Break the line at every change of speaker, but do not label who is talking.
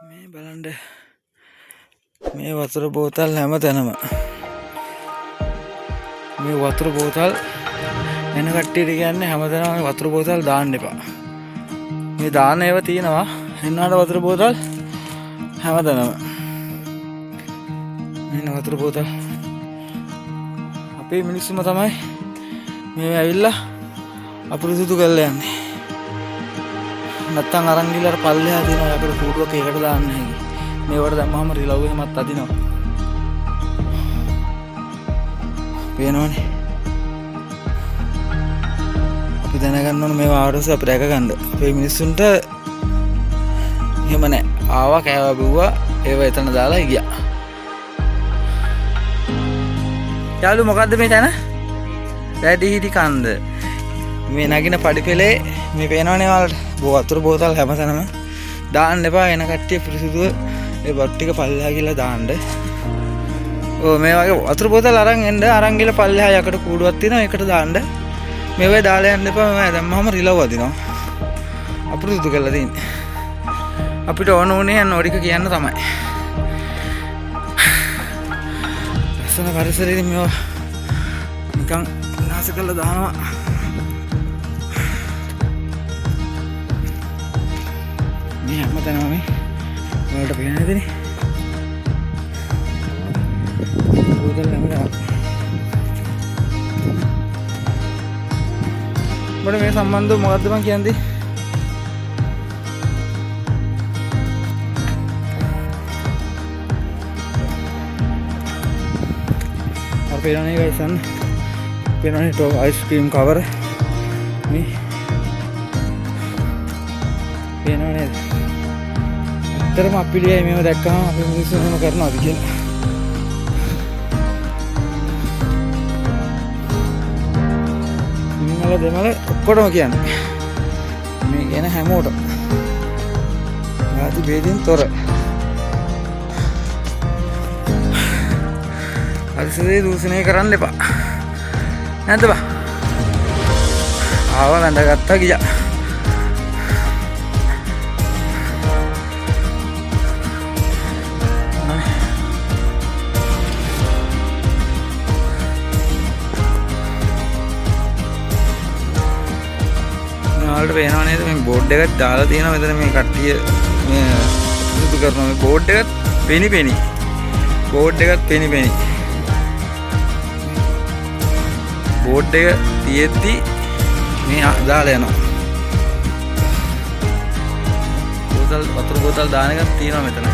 මේ බලන්න මේ වතුර බෝතල් හැමතැනම මේ වතුර බෝතල් එන කට්ටියට කියන්නේ හැමතැනම වතුර බෝතල් දාන්න එපා. මේ දාන ඒවා තියෙනවා එන්නාට වතුර බෝතල් හැමතැනම මේ වතුර බෝතල් අපේ මිනිස්සුම තමයි මේ ඇවිල්ලා අපිරිසුදු කරලා යන්නේ. නැත්තම් අරන් ගිහලා පල්ලෙහා තියෙන යකඩ කූඩුවක ඒකට දාන්න හැකි. මේවට දැම්මම රිලව් එහෙමත් අදිනවා. පේනවනේ. අපි දැනගන්න ඕනේ මේවා ආවටස අපි රැක ගන්න. අපේ මිනිස්සුන්ට එහෙම නැහැ. ආවා කෑවා බිව්වා ඒව එතන දාලා ගියා. යාළුවෝ මොකද්ද මේ තැන? වැඩි හිටි කන්ද. මේ නගින පඩිපෙලේ මේ පේනවනේ ඔයාලට වතුර බෝතල් හැමතැනම දාන්න එපා. එන කට්ටිය පිරිසිදුව ඒ බත් ටික පල්ලෙහා ගිහලා දාන්න. ඔව් මේ වගේ වතුර බෝතල් අරන් එන්න අරන් ගිහලා පල්ලෙහා යකට කූඩුවක් තියෙනවා ඒකට දාන්න. මේ වෙයි දාලා යන්න එපා. මම දැම්මම රිලව් අදිනවා. අපිරිසුදු කරලා තියෙන්නේ. අපිට ඕන උනේ නෝඩික කියන්න තමයි. ලස්සන පරිසරයේදී මේවා නිකන් විනාශ කරලා දානවා. මේ හැමතැනම මේ වලට පේන හැදෙන්නේ. බෝතල් හැමදාම. මොකද මේ සම්බන්ධව මොකද්ද මං කියන්නේ? පේනවනේ guys අන්න පේනවනේ ටෝ අයිස්ක්‍රීම් කවර මේ පේනවනේ ඇත්තටම අපිලියයි මේව දැක්කම අපි මිනිස්සු මොන කරනවද කියලා සිංහල දෙමළ ඔක්කොටම කියන්නේ මේ කියන හැමෝටම ආදි බෙදින් තොර පරිසරය දූෂණය කරන්න එපා. නැද්ද බා? ආව වැඳගත්තා ගියා. ඔයාලට පේනව නේද මේ බෝඩ් එකක් දාලා තියෙනවා මෙතන මේ කට්ටිය මේ සුදු කරනවා මේ බෝඩ් එකත් පෙනි බෝඩ් එකත් පෙනි බෝඩ් එක තියෙද්දි මේ දාලා යනවා. බෝතල් වතුර බෝතල් දාන එකක් තියෙනවා මෙතන.